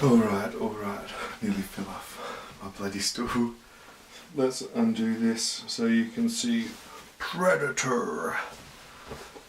Alright, nearly fell off my bloody stool. Let's undo this so you can see Predator.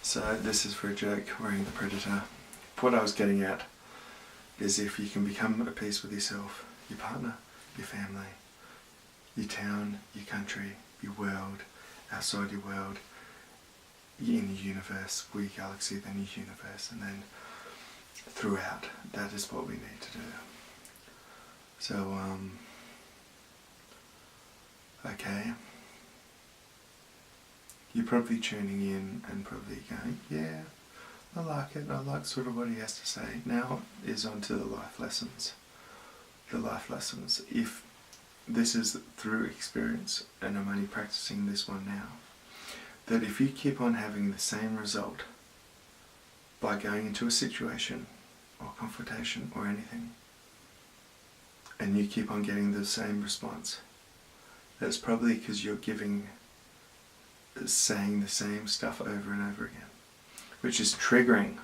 So this is for a joke, wearing the Predator. What I was getting at is if you can become at peace with yourself, your partner, your family, your town, your country, your world, outside your world, in the universe, we galaxy, then your universe, and then throughout. That is what we need to do. So, okay. You're probably tuning in and probably going, yeah, I like it, I like sort of what he has to say. Now is on to the life lessons. The life lessons. If this is through experience, and I'm only practicing this one now, that if you keep on having the same result by going into a situation or confrontation or anything, and you keep on getting the same response, that's probably because you're saying the same stuff over and over again, which is triggering.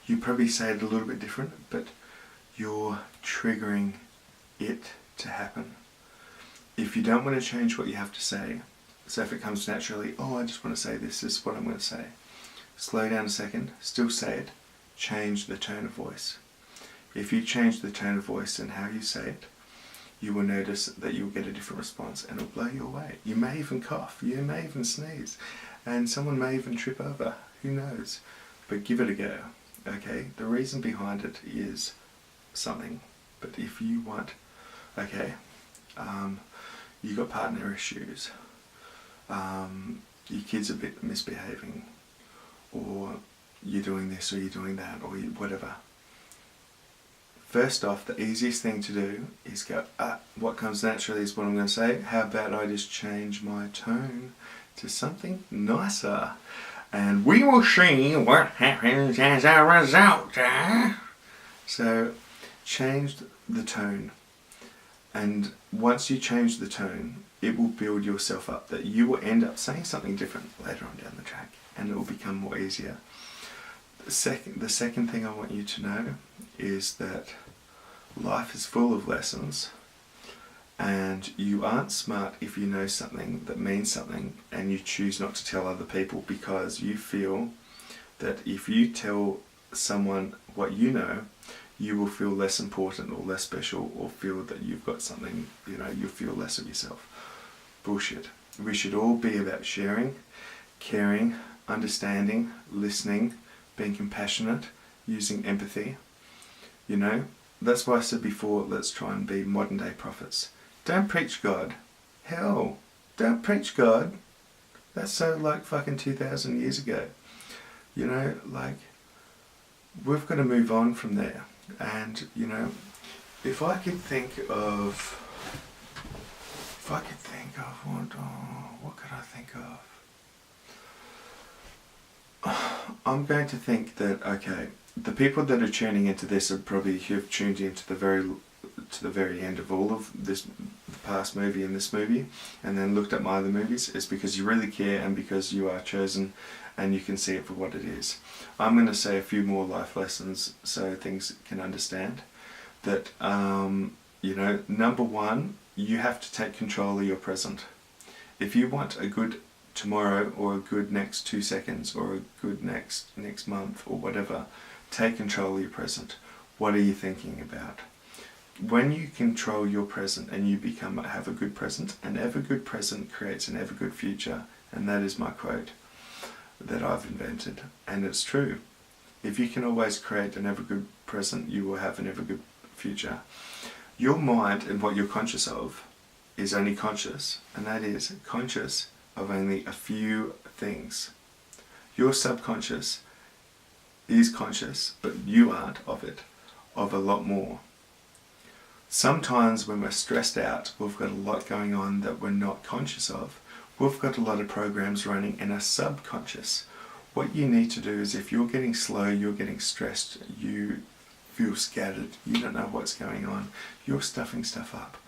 You probably say it a little bit different, but you're triggering it to happen. If you don't want to change what you have to say, so if it comes naturally, oh, I just want to say this is what I'm going to say. Slow down a second, still say it, change the tone of voice. If you change the tone of voice and how you say it, you will notice that you'll get a different response and it'll blow you away. You may even cough, you may even sneeze, and someone may even trip over, who knows? But give it a go, okay? The reason behind it is something, but if you want, okay, you got partner issues, your kids are a bit misbehaving, or you're doing this or you're doing that or whatever. First off, the easiest thing to do is go, what comes naturally is what I'm going to say. How about I just change my tone to something nicer? And we will see what happens as a result. So, change the tone. And once you change the tone, it will build yourself up that you will end up saying something different later on down the track, and it will become more easier. The second thing I want you to know is that life is full of lessons, and you aren't smart if you know something that means something and you choose not to tell other people because you feel that if you tell someone what you know, you will feel less important or less special, or feel that you've got something, you'll feel less of yourself. Bullshit. We should all be about sharing, caring, understanding, listening, being compassionate, using empathy. That's why I said before, let's try and be modern day prophets. Don't preach God. Hell, don't preach God. That's so like fucking 2,000 years ago. We've got to move on from there. And, if I could think of what could I think of? I'm going to think that, okay, the people that are tuning into this are probably who've tuned into the very end of all of this, the past movie and this movie, and then looked at my other movies, is because you really care and because you are chosen and you can see it for what it is. I'm going to say a few more life lessons so things can understand that, number one, you have to take control of your present. If you want a good tomorrow or a good next 2 seconds or a good next month or whatever, take control of your present. What are you thinking about? When you control your present and you have a good present, an ever good present creates an ever good future, and that is my quote that I've invented, and it's true. If you can always create an ever good present, you will have an ever good future. Your mind and what you're conscious of is only conscious, and that is conscious of only a few things. Your subconscious is conscious, but you aren't of a lot more. Sometimes when we're stressed out, we've got a lot going on that we're not conscious of. We've got a lot of programs running in our subconscious. What you need to do is, if you're getting slow, you're getting stressed, you feel scattered, you don't know what's going on, you're stuffing stuff up.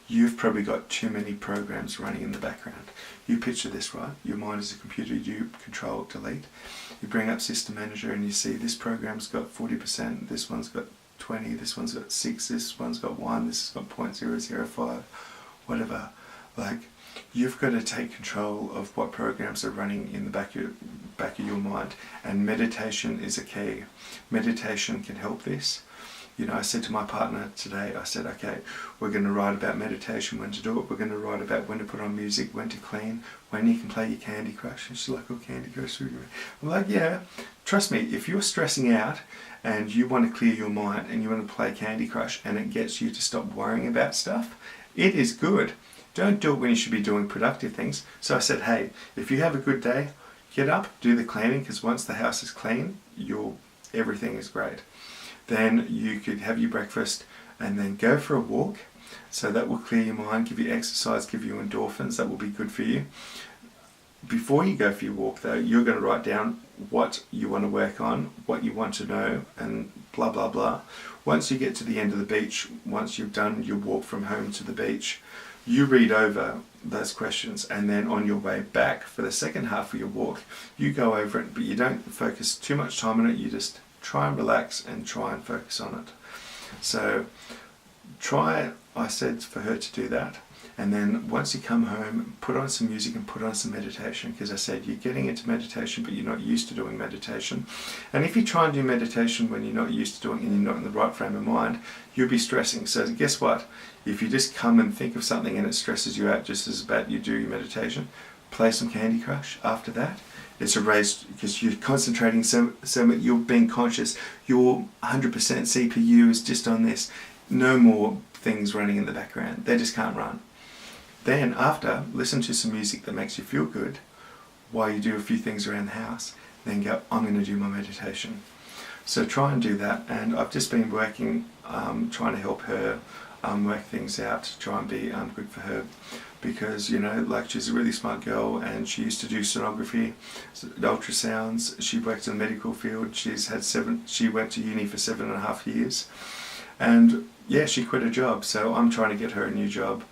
You've probably got too many programs running in the background. You picture this, right? Your mind is a computer, you control, delete. You bring up System Manager and you see this program's got 40%, this one's got 20, this one's got 6, this one's got 1, this has got 0.005, whatever. Like, you've got to take control of what programs are running in the back of your mind, and meditation is a key. Meditation can help this. You know, I said to my partner today, I said, okay, we're going to write about meditation, when to do it. We're going to write about when to put on music, when to clean, when you can play your Candy Crush. And she's like, oh, Candy Crush. I'm like, yeah, trust me, if you're stressing out and you want to clear your mind and you want to play Candy Crush and it gets you to stop worrying about stuff, it is good. Don't do it when you should be doing productive things. So I said, hey, if you have a good day, get up, do the cleaning, because once the house is clean, everything is great. Then you could have your breakfast and then go for a walk. So that will clear your mind, give you exercise, give you endorphins. That will be good for you. Before you go for your walk though, you're going to write down what you want to work on, what you want to know, and blah, blah, blah. Once you get to the end of the beach, once you've done your walk from home to the beach, you read over those questions, and then on your way back for the second half of your walk, you go over it, but you don't focus too much time on it. You just try and relax and try and focus on it. So I said for her to do that. And then once you come home, put on some music and put on some meditation, because I said you're getting into meditation but you're not used to doing meditation. And if you try and do meditation when you're not used to doing it and you're not in the right frame of mind, you'll be stressing. So guess what? If you just come and think of something and it stresses you out just as bad you do your meditation, play some Candy Crush after that. It's erased because you're concentrating so you're being conscious. Your 100% CPU is just on this. No more things running in the background. They just can't run. Then after, listen to some music that makes you feel good while you do a few things around the house. Then go, I'm going to do my meditation. So try and do that. And I've just been working, trying to help her work things out, to try and be good for her. Because, you know, like, she's a really smart girl and she used to do sonography, ultrasounds. She worked in the medical field. She went to uni for 7.5 years. And yeah, she quit her job. So I'm trying to get her a new job.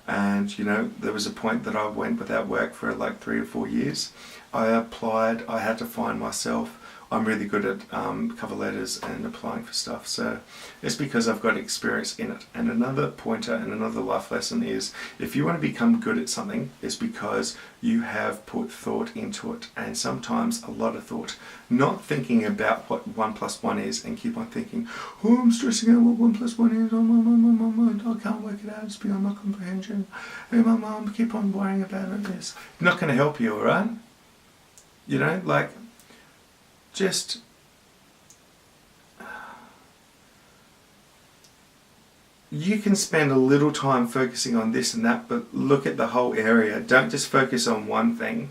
And, you know, there was a point that I went without work for like 3 or 4 years. I applied, I had to find myself. I'm really good at cover letters and applying for stuff. So it's because I've got experience in it. And another pointer and another life lesson is, if you want to become good at something, it's because you have put thought into it. And sometimes a lot of thought. Not thinking about what 1 + 1 is and keep on thinking, oh, I'm stressing out what 1 + 1 is. Oh, my mind, I can't work it out. It's beyond my comprehension. Hey, my mum, keep on worrying about it. It's not going to help you, all right? You know, like, just you can spend a little time focusing on this and that, but look at the whole area. Don't just focus on one thing.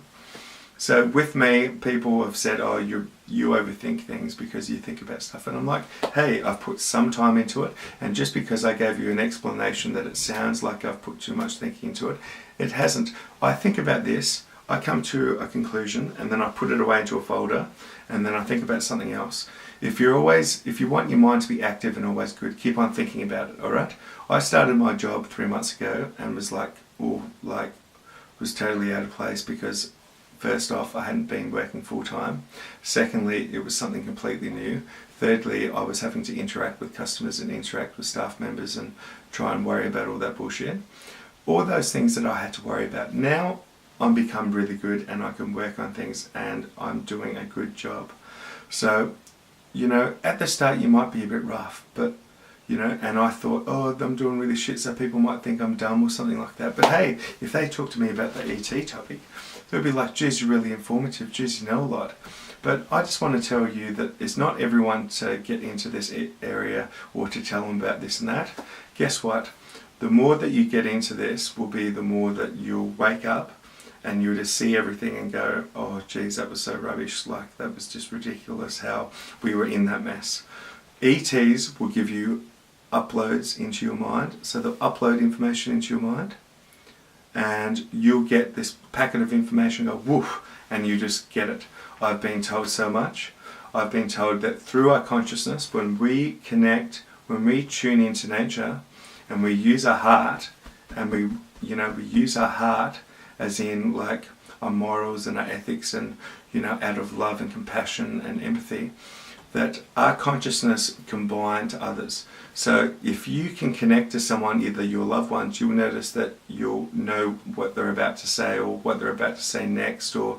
So with me, people have said, oh, you overthink things because you think about stuff. And I'm like, hey, I've put some time into it. And just because I gave you an explanation that it sounds like I've put too much thinking into it, it hasn't. I think about this, I come to a conclusion, and then I put it away into a folder, and then I think about something else. If you want your mind to be active and always good, keep on thinking about it, alright? I started my job 3 months ago and was like, was totally out of place because, first off, I hadn't been working full time. Secondly, it was something completely new. Thirdly, I was having to interact with customers and interact with staff members and try and worry about all that bullshit. All those things that I had to worry about. Now I'm become really good and I can work on things and I'm doing a good job. So, you know, at the start you might be a bit rough, but, you know, and I thought, oh, I'm doing really shit, so people might think I'm dumb or something like that. But hey, if they talk to me about the ET topic, they'll be like, geez, you're really informative, geez, you know a lot. But I just want to tell you that it's not everyone to get into this area or to tell them about this and that. Guess what? The more that you get into this will be the more that you'll wake up and you'll just see everything and go, oh geez, that was so rubbish, like that was just ridiculous how we were in that mess. ETs will give you uploads into your mind, so they'll upload information into your mind and you'll get this packet of information, go woof, and you just get it. I've been told so much. I've been told that through our consciousness, when we connect, when we tune into nature and we use our heart, and we use our heart as in like our morals and our ethics and, you know, out of love and compassion and empathy, that our consciousness combined to others. So if you can connect to someone, either your loved ones, you'll notice that you'll know what they're about to say or what they're about to say next, or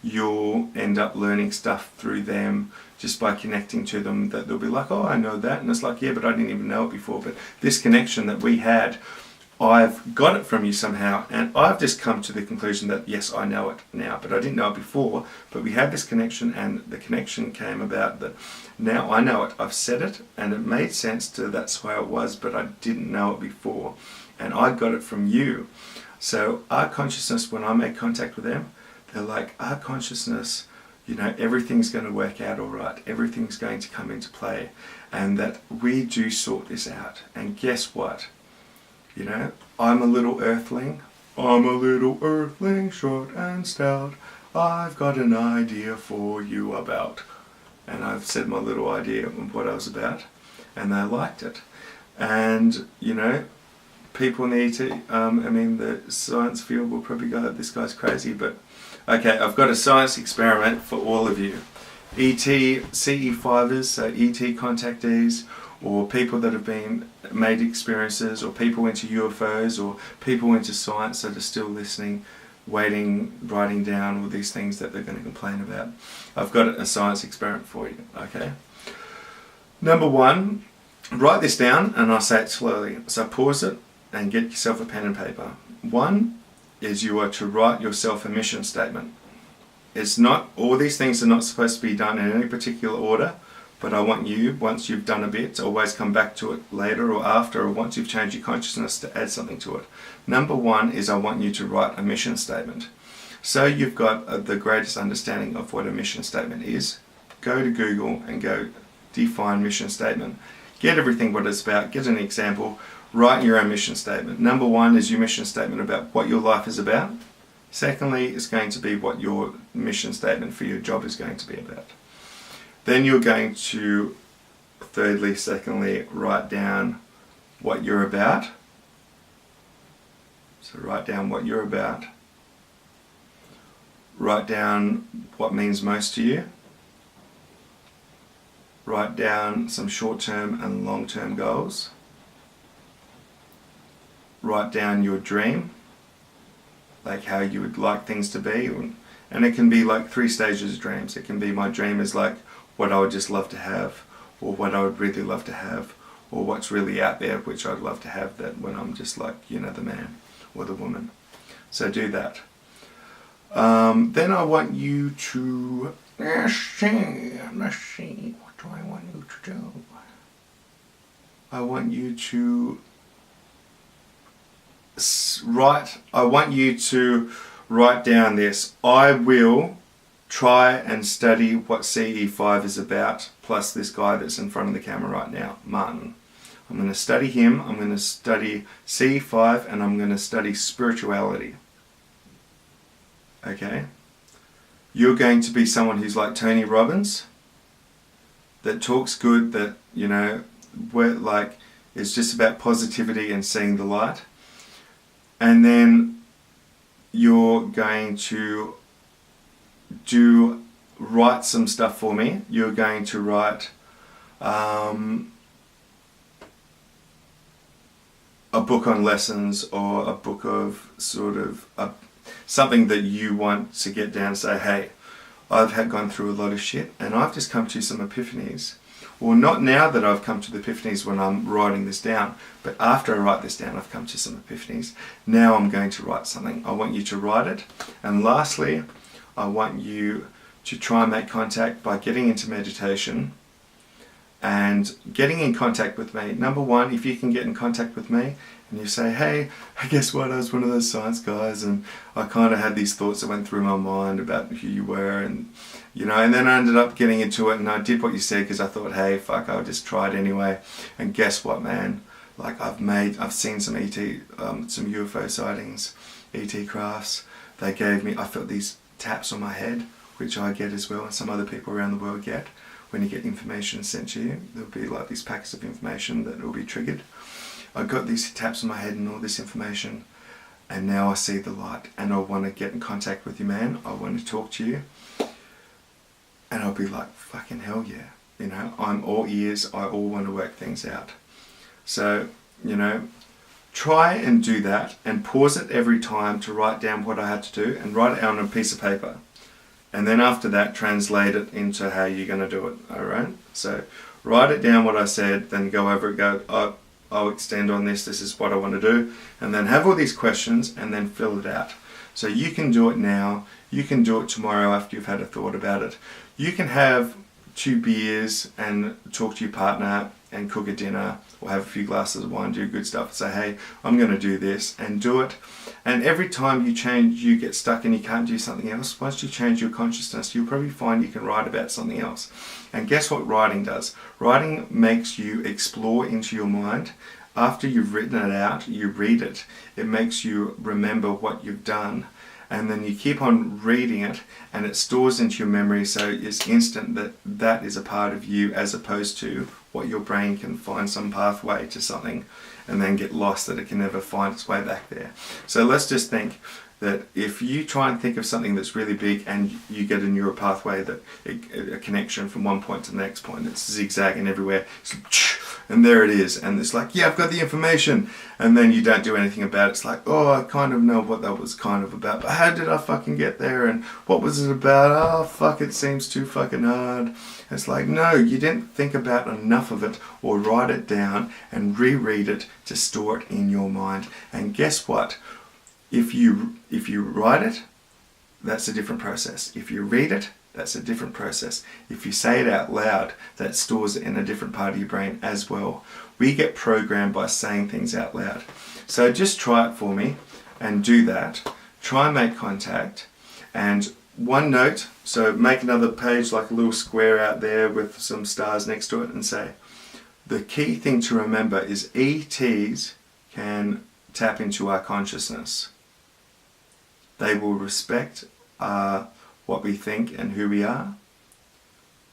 you'll end up learning stuff through them just by connecting to them, that they'll be like, oh, I know that. And it's like, yeah, but I didn't even know it before. But this connection that we had, I've got it from you somehow, and I've just come to the conclusion that yes, I know it now, but I didn't know it before. But we had this connection, and the connection came about that now I know it. I've said it, and it made sense to that's how it was, but I didn't know it before, and I got it from you. So our consciousness, when I make contact with them, they're like, our consciousness, you know, everything's going to work out all right. Everything's going to come into play, and that we do sort this out. And guess what? You know, I'm a little earthling, short and stout. I've got an idea for you about. And I've said my little idea of what I was about, and they liked it. And, you know, people need to, I mean, the science field will probably go, this guy's crazy, but okay, I've got a science experiment for all of you. ET CE5ers, so ET contactees, or people that have been made experiences, or people into UFOs, or people into science that are still listening, waiting, writing down all these things that they're going to complain about. I've got a science experiment for you, okay? Number one, write this down, and I'll say it slowly. So pause it and get yourself a pen and paper. One is you are to write yourself a mission statement. It's not, all these things are not supposed to be done in any particular order, but I want you, once you've done a bit, to always come back to it later or after, or once you've changed your consciousness, to add something to it. Number one is I want you to write a mission statement. So you've got the greatest understanding of what a mission statement is. Go to Google and go define mission statement. Get everything what it's about, get an example, write your own mission statement. Number one is your mission statement about what your life is about. Secondly, it's going to be what your mission statement for your job is going to be about. Then you're going to, thirdly, secondly, write down what you're about. So write down what you're about. Write down what means most to you. Write down some short-term and long-term goals. Write down your dream, like how you would like things to be. And it can be like 3 stages of dreams. It can be, my dream is like what I would just love to have, or what I would really love to have, or what's really out there which I'd love to have, that when I'm just like, you know, the man or the woman. So do that. Then I want you to, let's see, what do I want you to do? I want you to write down this. I will try and study what CE5 is about, plus this guy that's in front of the camera right now, Martin. I'm going to study him, I'm going to study CE5, and I'm going to study spirituality. Okay? You're going to be someone who's like Tony Robbins, that talks good, that, you know, like, it's just about positivity and seeing the light. And then you're going to write some stuff for me. You're going to write a book on lessons, or a book of sort of something that you want to get down and say, hey, I've gone through a lot of shit and I've just come to some epiphanies. Well, not now that I've come to the epiphanies when I'm writing this down, but after I write this down, I've come to some epiphanies. Now I'm going to write something. I want you to write it. And lastly, I want you to try and make contact by getting into meditation and getting in contact with me. Number one, if you can get in contact with me and you say, hey, guess what, I was one of those science guys and I kind of had these thoughts that went through my mind about who you were, and you know, and then I ended up getting into it and I did what you said because I thought, hey, fuck, I'll just try it anyway. And guess what, man? Like, I've seen some some UFO sightings, ET crafts. They gave me, I felt these taps on my head, which I get as well, and some other people around the world get. When you get information sent to you, there'll be like these packets of information that will be triggered. I got these taps on my head and all this information, and now I see the light, and I want to get in contact with you, man. I want to talk to you, and I'll be like, fucking hell yeah. you know, I'm all ears, I all want to work things out. So, you know, try and do that and pause it every time to write down what I had to do and write it on a piece of paper. And then after that, translate it into how you're going to do it, alright? So write it down what I said, then go over it, go, oh, I'll extend on this is what I want to do, and then have all these questions and then fill it out. So you can do it now, you can do it tomorrow after you've had a thought about it. You can have 2 beers and talk to your partner and cook a dinner or have a few glasses of wine, do good stuff, and say, hey, I'm going to do this, and do it. And every time you change, you get stuck and you can't do something else, once you change your consciousness, you'll probably find you can write about something else. And guess what writing does? Writing makes you explore into your mind. After you've written it out, you read it. It makes you remember what you've done. And then you keep on reading it and it stores into your memory, so it's instant that that is a part of you, as opposed to what your brain can find some pathway to something and then get lost, that it can never find its way back there. So let's just think that if you try and think of something that's really big and you get a neural pathway, that a connection from one point to the next point, it's zigzagging everywhere, and there it is, and it's like, yeah, I've got the information, and then you don't do anything about it. It's like, oh, I kind of know what that was kind of about, but how did I fucking get there, and what was it about? Oh fuck, it seems too fucking hard. It's like, no, you didn't think about enough of it, or write it down and reread it to store it in your mind. And guess what? If you write it, that's a different process. If you read it, that's a different process. If you say it out loud, that stores it in a different part of your brain as well. We get programmed by saying things out loud. So just try it for me and do that. Try and make contact. And one note, so make another page, like a little square out there with some stars next to it, and say, the key thing to remember is ETs can tap into our consciousness. They will respect what we think and who we are.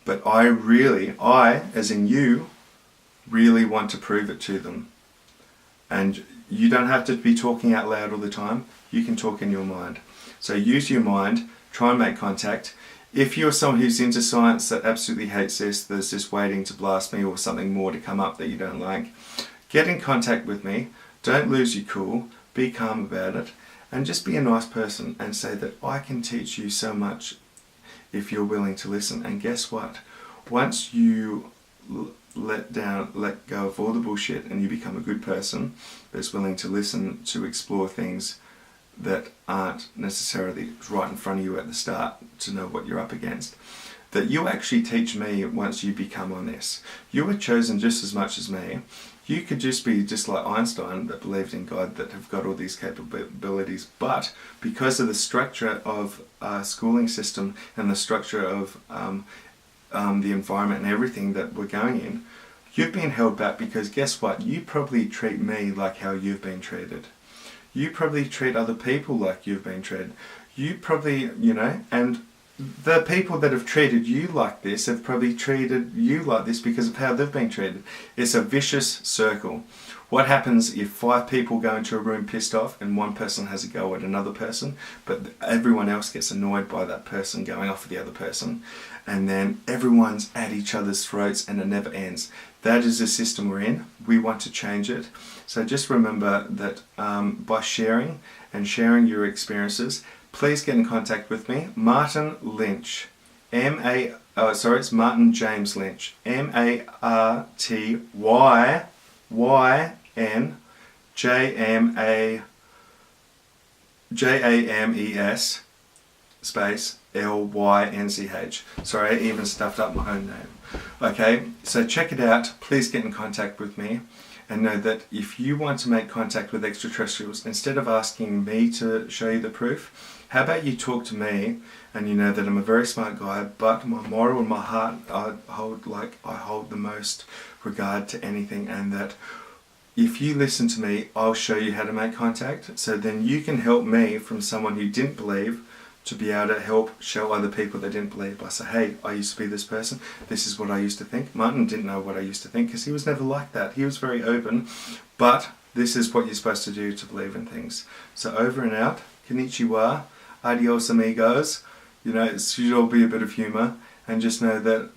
But I, as in you, really want to prove it to them. And you don't have to be talking out loud all the time. You can talk in your mind. So use your mind, try and make contact. If you're someone who's into science that absolutely hates this, that's just waiting to blast me, or something more to come up that you don't like, get in contact with me. Don't lose your cool. Be calm about it. And just be a nice person and say that I can teach you so much if you're willing to listen. And guess what? Once you let go of all the bullshit and you become a good person that's willing to listen, to explore things that aren't necessarily right in front of you at the start, to know what you're up against, that you actually teach me once you become on this. You were chosen just as much as me. You could just be just like Einstein, that believed in God, that have got all these capabilities, but because of the structure of our schooling system and the structure of the environment and everything that we're going in, you've been held back, because guess what? You probably treat me like how you've been treated. You probably treat other people like you've been treated. You probably, and the people that have treated you like this have probably treated you like this because of how they've been treated. It's a vicious circle. What happens if 5 people go into a room pissed off and one person has a go at another person, but everyone else gets annoyed by that person going off at the other person, and then everyone's at each other's throats and it never ends? That is the system we're in. We want to change it. So just remember that by sharing your experiences, please get in contact with me. Martin Lynch, it's Martin James Lynch, MartynJames space Lynch. Sorry, I even stuffed up my own name. Okay, so check it out. Please get in contact with me. And know that if you want to make contact with extraterrestrials, instead of asking me to show you the proof, how about you talk to me, and you know that I'm a very smart guy, but my moral and my heart, I hold the most regard to anything, and that if you listen to me, I'll show you how to make contact. So then you can help me, from someone who didn't believe, to be able to help show other people that didn't believe. I say, hey, I used to be this person. This is what I used to think. Martin didn't know what I used to think because he was never like that. He was very open, but this is what you're supposed to do to believe in things. So over and out. Konnichiwa. Adios amigos. It should all be a bit of humor, and just know that,